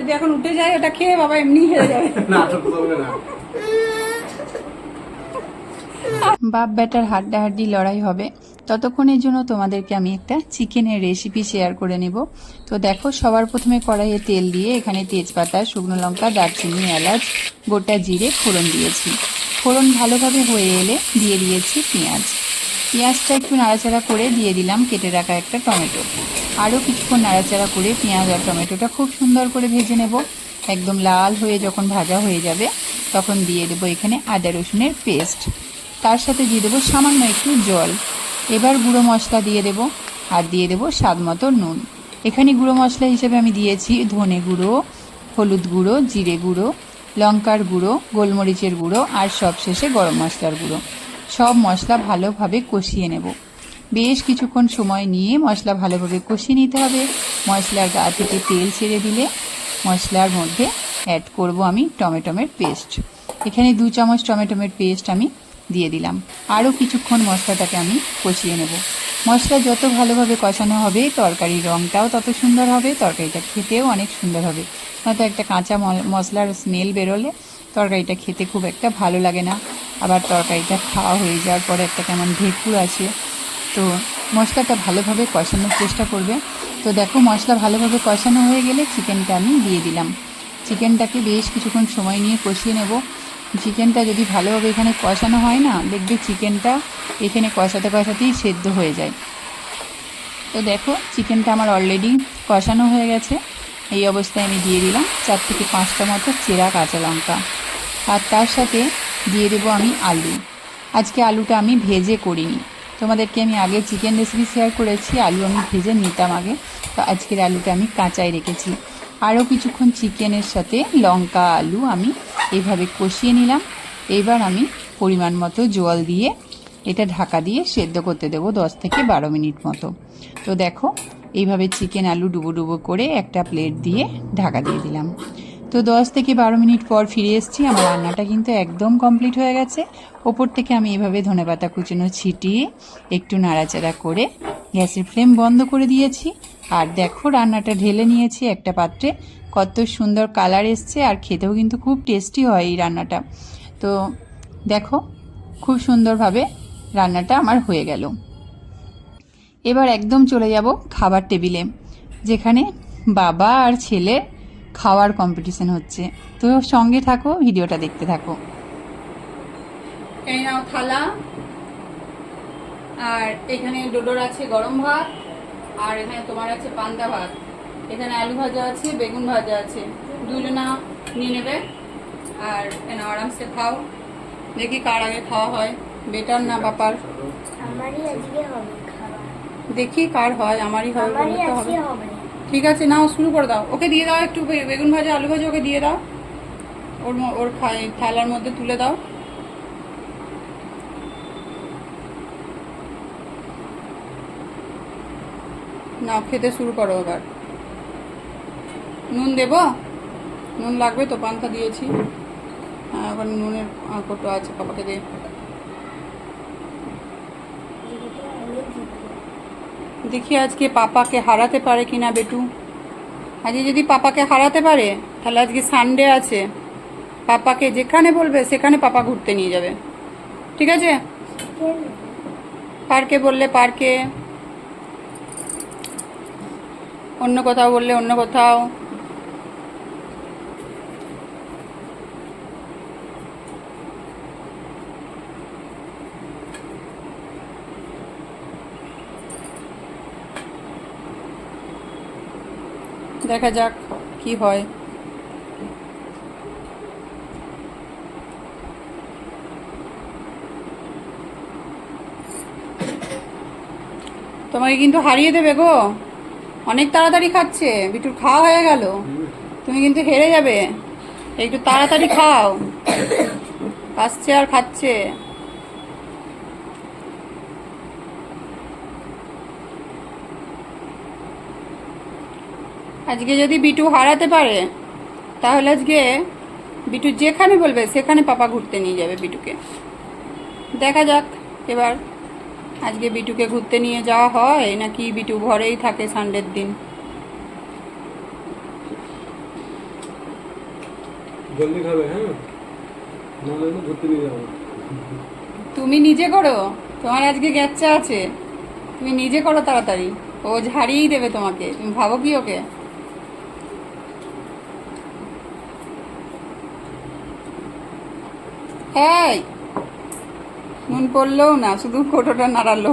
যদি এখন উঠে যায় ওটা খেয়ে বাবা এমনি হেরে যাবে। বাপ বেটার হাড্ডাহাড্ডি লড়াই হবে, ততক্ষণের জন্য তোমাদেরকে আমি একটা চিকেনের রেসিপি শেয়ার করে নেব। তো দেখো, সবার প্রথমে কড়াইয়ে তেল দিয়ে এখানে তেজপাতা, শুকনো লঙ্কা, দারচিনি, এলাচ, গোটা জিরে ফোড়ন দিয়েছি। ফোড়ন ভালোভাবে হয়ে এলে দিয়ে দিয়েছি পেঁয়াজ। পেঁয়াজটা একটু নাড়াচাড়া করে দিয়ে দিলাম কেটে রাখা একটা টমেটো। আরও কিছুক্ষণ নাড়াচাড়া করে পেঁয়াজ আর টমেটোটা খুব সুন্দর করে ভেজে নেব। একদম লাল হয়ে যখন ভাজা হয়ে যাবে তখন দিয়ে দেবো এখানে আদা রসুনের পেস্ট। তার সাথে দিয়ে দেবো সামান্য একটু জল। এবার গুঁড়ো মশলা দিয়ে দেবো আর দিয়ে দেবো স্বাদ মতো নুন। এখানে গুঁড়ো মশলা হিসেবে আমি দিয়েছি ধনে গুঁড়ো, হলুদ গুঁড়ো, জিরে গুঁড়ো, লঙ্কার গুঁড়ো, গোলমরিচের গুঁড়ো আর সবশেষে গরম মশলার গুঁড়ো। সব মশলা ভালোভাবে কষিয়ে নেব। বেশ কিছুক্ষণ সময় নিয়ে মশলা ভালোভাবে কষিয়ে নিতে হবে। মশলার গা থেকে তেল ছেড়ে দিলে মশলার মধ্যে অ্যাড করব আমি টমেটোমের পেস্ট। এখানে 2 চামচ টমেটোমের পেস্ট আমি দিয়ে দিলাম। আরও কিছুক্ষণ মশলাটাকে আমি কষিয়ে নেব। মশলা যত ভালোভাবে কষানো হবে তরকারির রঙটাও তত সুন্দর হবে, তরকারিটা খেতেও অনেক সুন্দর হবে। নয়তো একটা কাঁচা মশলার স্মেল বেরোলে তরকারিটা খেতে খুব একটা ভালো লাগে না। আবার তরকারিটা খাওয়া হয়ে যাওয়ার পরে একটা কেমন ঢেকুর আসে। তো মশলাটা ভালোভাবে কষানোর চেষ্টা করবে। তো দেখো, মশলা ভালোভাবে কষানো হয়ে গেলে চিকেনটা আমি দিয়ে দিলাম। চিকেনটাকে বেশ কিছুক্ষণ সময় নিয়ে কষিয়ে নেব। চিকেনটা যদি ভালোভাবে এখানে কষানো হয় না, দেখবে চিকেনটা এখানে কষাতে কষাতেই সেদ্ধ হয়ে যায়। তো দেখো, চিকেনটা আমার অলরেডি কষানো হয়ে গেছে। এই অবস্থায় আমি দিয়ে দিলাম 4 থেকে 5টা মতো চেরা কাঁচা লঙ্কা। আর তার সাথে দিয়ে দেবো আমি আলু। আজকে আলুটা আমি ভেজে করিনি, তোমাদেরকে আমি আগে চিকেন রেসিপি শেয়ার করেছি, আলু আমি ভেজে নিতাম আগে। তো আজকের আলুটা আমি কাঁচাই রেখেছি। আরও কিছুক্ষণ চিকেনের সাথে লঙ্কা আলু আমি এইভাবে কষিয়ে নিলাম। এবার আমি পরিমাণ মতো জল দিয়ে এটা ঢাকা দিয়ে সেদ্ধ করতে দেবো 10 থেকে 12 মিনিট মতো। তো দেখো, এইভাবে চিকেন আলু ডুবো ডুবো করে একটা প্লেট দিয়ে ঢাকা দিয়ে দিলাম। তো 10 থেকে 12 মিনিট পর ফিরে এসেছি। আমার রান্নাটা কিন্তু একদম কমপ্লিট হয়ে গেছে। ওপর থেকে আমি এভাবে ধনেপাতা কুচনো ছিটিয়ে একটু নাড়াচাড়া করে গ্যাসের ফ্লেম বন্ধ করে দিয়েছি। আর দেখো, রান্নাটা ঢেলে নিয়েছি একটা পাত্রে। কত সুন্দর কালার এসছে, আর খেতেও কিন্তু খুব টেস্টি হয় এই রান্নাটা। তো দেখো, খুব সুন্দরভাবে রান্নাটা আমার হয়ে গেল। এবার একদম চলে যাব খাবার টেবিলে, যেখানে বাবা আর ছেলে খাওয়ার কম্পিটিশন হচ্ছে। তো সঙ্গে থাকো, ভিডিওটা দেখতে থাকো। এই নাও থালা, আর এখানে ডোডোর আছে গরম ভাত, আর এখানে তোমার আছে পান্তা ভাত। এখানে আলু ভাজা আছে, বেগুন ভাজা আছে। দুজনা নিয়ে নেবে আর এনে আরামসে খাও। দেখি কার আগে খাওয়া হয়, বেটার না বাপার? আমারই আজকে হবে খাবার। দেখি কার হয়, আমারই হয় আমারই বললে তো আজকে হবে। হবে। ঠিক আছে, নাও শুরু করে দাও। ওকে দিয়ে দাও একটু বেগুন ভাজা আলু ভাজা, ওকে দিয়ে দাও। ওর থালার মধ্যে তুলে দাও। নাও, খেতে শুরু করো এবার। নুন দেবো? নুন লাগবে তো, পান্তা দিয়েছি। হ্যাঁ, এখন নুনের কৌটো আছে, পাপাকে দে। দেখি আজকে পাপাকে হারাতে পারে কিনা বেটু। আজকে যদি পাপাকে হারাতে পারে তাহলে আজকে সানডে আছে, পাপাকে যেখানে বলবে সেখানে পাপা ঘুরতে নিয়ে যাবে। ঠিক আছে? পার্কে বললে পার্কে, অন্য কোথাও বললে অন্য কোথাও। দেখা যাক কি হয়। তোমাকে কিন্তু হারিয়ে দেবে গো, অনেক তাড়াতাড়ি খাচ্ছে। বিটুর খাওয়া হয়ে গেল, তুমি কিন্তু হেরে যাবে। একটু তাড়াতাড়ি খাও। আসছে আর খাচ্ছে। আজকে যদি বিটু হারাতে পারে তাহলে আজকে বিটু যেখানে বলবে সেখানে পাপা ঘুরতে নিয়ে যাবে বিটুকে। দেখা যাক এবার আজকে বিটুকে ঘুরতে নিয়ে যাওয়া হয় নাকি বিটু ঘরেই থাকে সানডের দিন। জলদি খাবে, হ্যাঁ, নাহলে না ঘুরতে নিয়ে যাবো। তুমি নিজে করো, তোমার আজকে গ্যাচ্চা আছে, তুমি নিজে করো তাড়াতাড়ি, ও ঝাড়িয়েই দেবে তোমাকে, তুমি ভাবো কি ওকে। এই নুন পড়লেও না, শুধু কোটোটা নাড়ালো,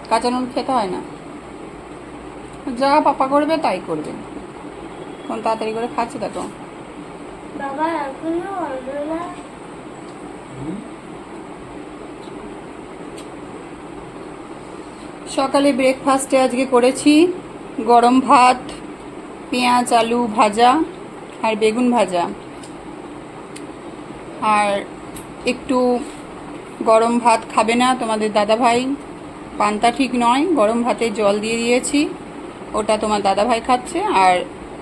কাঁচা নুন খেতে হয় না, যা পাপা করবে তাই করবে। কোন তাড়াতাড়ি করে খাচ্ছে দেখো। বাবা এখনো হলো না। হুম? সকালে ব্রেকফাস্টে আজকে করেছি গরম ভাত, পেঁয়াজ আলু ভাজা আর বেগুন ভাজা, আর একটু গরম ভাত খাবে না তোমাদের দাদাভাই, পান্তা ঠিক নয়, গরম ভাতে জল দিয়ে দিয়েছি, ওটা তোমার দাদাভাই খাচ্ছে, আর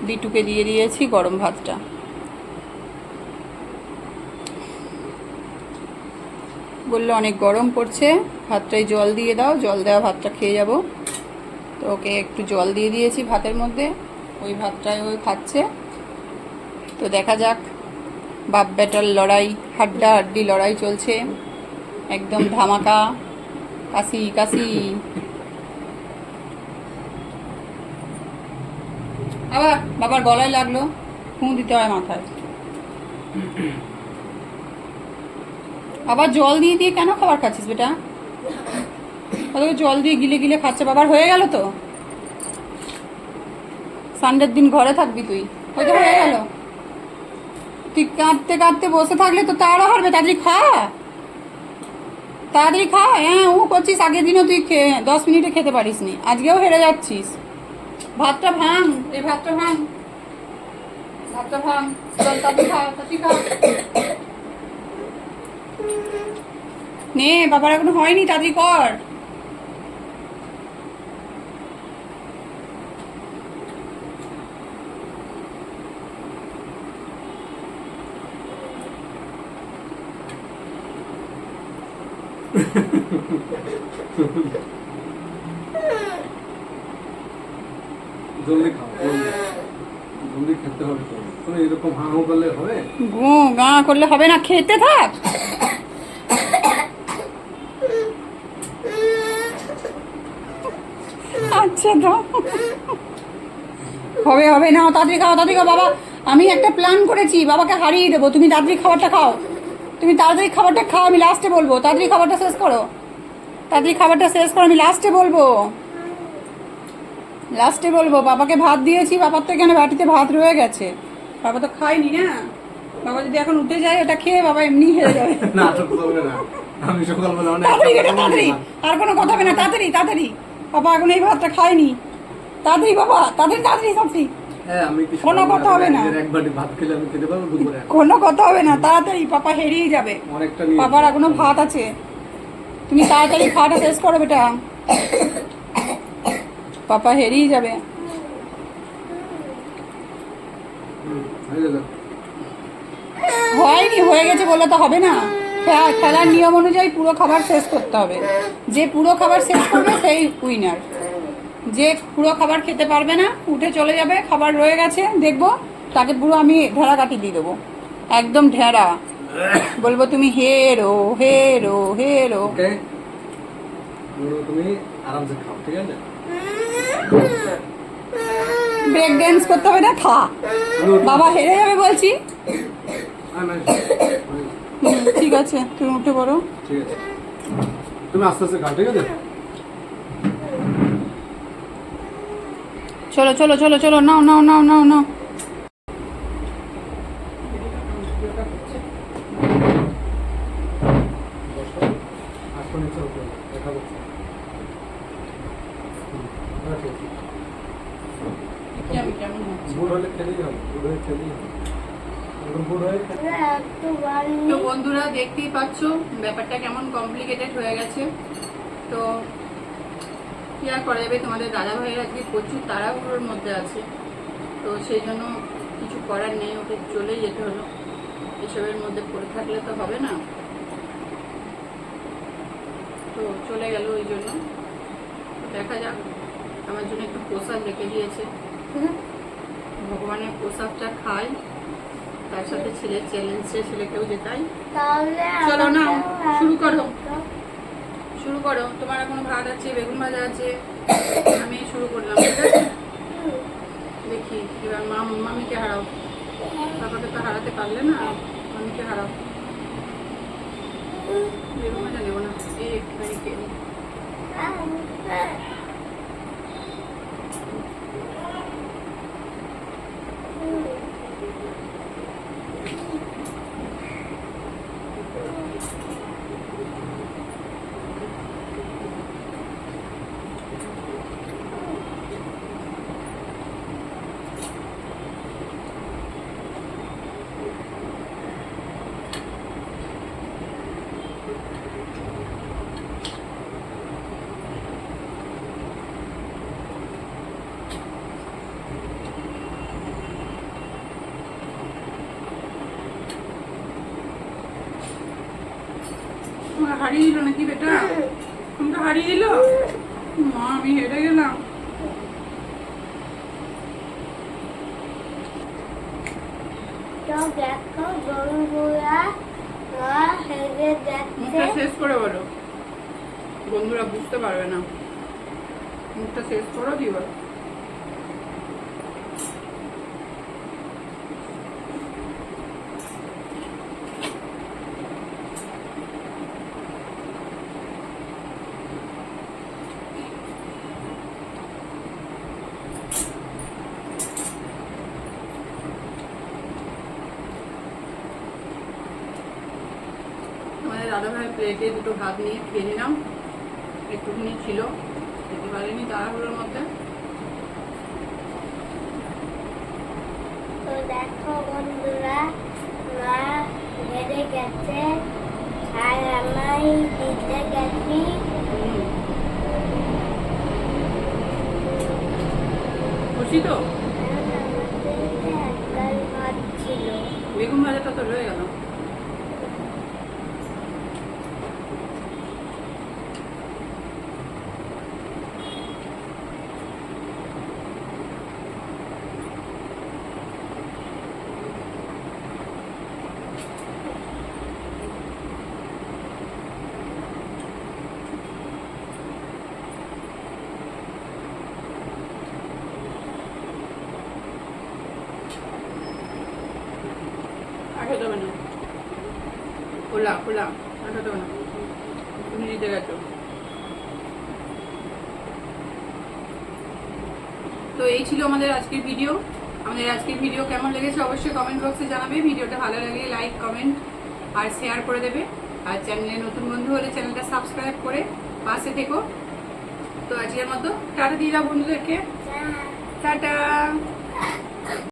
বিটুকে দিয়ে দিয়েছি গরম ভাতটা। বললো অনেক গরম পড়ছে, ভাতটায় জল দিয়ে দাও, জল দেওয়া ভাতটা খেয়ে যাব, তো ওকে একটু জল দিয়ে দিয়েছি ভাতের মধ্যে, ওই ভাতটাই ওই খাচ্ছে। তো দেখা যাক, বাপ বেটার লড়াই, হাড্ডাহাড্ডি লড়াই চলছে, একদম ধামাকা, কাশি কাশি। আবার বাবার গলায় লাগলো, ফুঁ দিতে হয় মাথায়। আবার জল দিয়ে দিয়ে কেন খাবার খাচ্ছিস বেটা? ওদেরকে জল দিয়ে গিলে গিলে খাচ্ছে, বাবার হয়ে গেল তো, সানডের দিন ঘরে থাকবি তুই, ওই তো হয়ে গেল। তুই কাঁদতে কাঁদতে বসে থাকলে তো তাড়া হারবে, তাড়াতাড়ি খা, তাড়াতাড়ি খা। হ্যাঁ ও করছিস, আগের দিনও তুই 10 মিনিটে খেতে পারিস নি, আজকেও হেরে যাচ্ছিস। ভাতটা ভাঙ, এই ভাতটা ভাঙ, ভাতটা ভাঙ, চল তাড়াতাড়ি খা, তাড়াতাড়ি খা। নে বাবার এখনো হয়নি, তাড়াতাড়ি কর। জলদি খাও, জলদি জলদি খেতে হবে তো। তুমি এরকম হাঁ হুঁ করলে হবে? গো গা করলে হবে না, খেতে থাক। আচ্ছা তো হবে হবে না, তাড়াতাড়ি খাও, তাড়াতাড়ি খাও বাবা, আমি একটা প্ল্যান করেছি, বাবাকে হারিয়ে দেবো, তুমি তাড়াতাড়ি খাবারটা খাও, তুমি তাড়াতাড়ি খাবারটা খাও, আমি লাস্টে বলবো, তাড়াতাড়ি খাবারটা শেষ করো, তাড়াতাড়ি খাবারটা শেষ করো, আমি লাস্টে বলবো, লাস্টে বলবো। বাবাকে ভাত দিয়েছি, বাবার তো এখানে বাটিতে ভাত রয়ে গেছে, বাবা তো খায়নি না, বাবা যদি এখন উঠে যায় ওটা খেয়ে বাবা এমনি হেরে যাবে। না তো হবে না, আমি সকালবেলা অনেক তাড়াতাড়ি বেটা, তাড়াতাড়ি, আর কোনো কথা হবে না, তাড়াতাড়ি তাড়াতাড়ি, বাবা এখন এই ভাতটা খায়নি, তাড়াতাড়ি বাবা, তাড়াতাড়ি তাড়াতাড়ি সবজি, হ্যাঁ, আমি কি কোনো কথা হবে না। এক বাটি ভাত খেলে আমি খেতে পারবো দুপুরে? কোনো কথা হবে না, তাড়াতাড়ি, পাপা হেরিয়ে যাবে, অনেকটা নিয়ে পাপার এখনো ভাত আছে, তুমি তাড়াতাড়ি খাওয়াটা শেষ করো বেটা, পাপা হেরিয়ে যাবে। হয়ে যাবে। হয়নি, হয়ে গেছে বলে তো হবে না, খেলার নিয়ম অনুযায়ী পুরো খাবার শেষ করতে হবে, যে পুরো খাবার শেষ করবে সেই উইনার, যে পুরো খাবার খেতে পারবে না উঠে চলে যাবে, খাবার রয়ে গেছে দেখবো তাকে পুরো আমি ঢেড়া কাটি দিয়ে দেবো, একদম ঢেড়া, বলবো তুমি হেরো হেরো হেরো। ওকে, তুমি আরামসে খাও, ঠিক আছে? ব্রেক ড্যান্স করতে হবে না, খা, বাবা হেরে যাবে বলছি। ঠিক আছে তুমি উঠে পড়ো, ঠিক আছে, তুমি আস্তে আস্তে খাও, ঠিক আছে? চলো চলো চলো চলো, নাও নাও নাও নাও নাও। বুড় হলে খেলেই হবে, বুড় হয়ে খেলেই হবে, বুড় হয়ে একটু বাড়ি তো বন্ধুরা দেখতেই পাচ্ছ ব্যাপারটা কেমন কমপ্লিকেটেড হয়ে গেছে, তো কি আর করা যাবে, তোমাদের দাদা ভাইয়ের আজকে প্রচুর তাড়াহুড়োর মধ্যে আছে, তো সেই জন্য কিছু করার নেই, ওকে চলে যেতে হলো, এসবের মধ্যে পড়ে থাকলে তো হবে না, তো চলে গেল, ওই জন্য দেখা যাক, আমার জন্য একটু প্রসাদ রেখে দিয়েছে, ভগবানের প্রসাদটা খাই, তার সাথে ছেলের চ্যালেঞ্জে ছেলেকেও জেতাই। তাহলে চলো না, আমাকেও শুরু করো। একটু শুরু করো, তোমার এখনো ভাত আছে, বেগুন ভাজা আছে, আমি শুরু করলাম, ঠিক আছে? দেখি এবার মামিকে হারাও, পাপাকে তো হারাতে পারলে না, মামিকে হারাও। বেগুন ভাজা নেবো না, এই একটুখানি খেয়ে নিই। তোমাকে হারিয়ে দিল নাকি বেটা? তোমাকে হারিয়ে দিল? মা আমি হেরে গেলাম। তো দেখো বন্ধুরা, মা হেরে যাচ্ছে। মুখটা শেষ করে বলো, বন্ধুরা বুঝতে পারবে না। মুখটা শেষ করো দি বলো। আমাদের দাদা ভাই প্লেটে দুটো ভাত নিয়ে খেয়ে নিলাম, একটুখানি ছিল, খেতে পারিনি তাড়াহুড়োর মধ্যে। তো দেখো বন্ধুরা, মা হেরে গেছে আর আমি জিতে গেছি। খুশি তো? আমাদের একটাই ভাত ছিল। বেগুন ভাজাটা তো রয়ে গেল। আর খেতে হবে না, খোলা খোলা, আর খেতে হবে না, তুমি জিতে গেছো। তো এই ছিল আমাদের আজকের ভিডিও। আমাদের আজকের ভিডিও কেমন লেগেছে অবশ্যই কমেন্ট বক্সে জানাবে। ভিডিওটা ভালো লাগলে লাইক, কমেন্ট আর শেয়ার করে দেবে। আর চ্যানেলে নতুন বন্ধু হলে চ্যানেলটা সাবস্ক্রাইব করে পাশে থেকো। তো আজকের মতো টাটা দিয়ে দাও বন্ধুদেরকে। টাটা।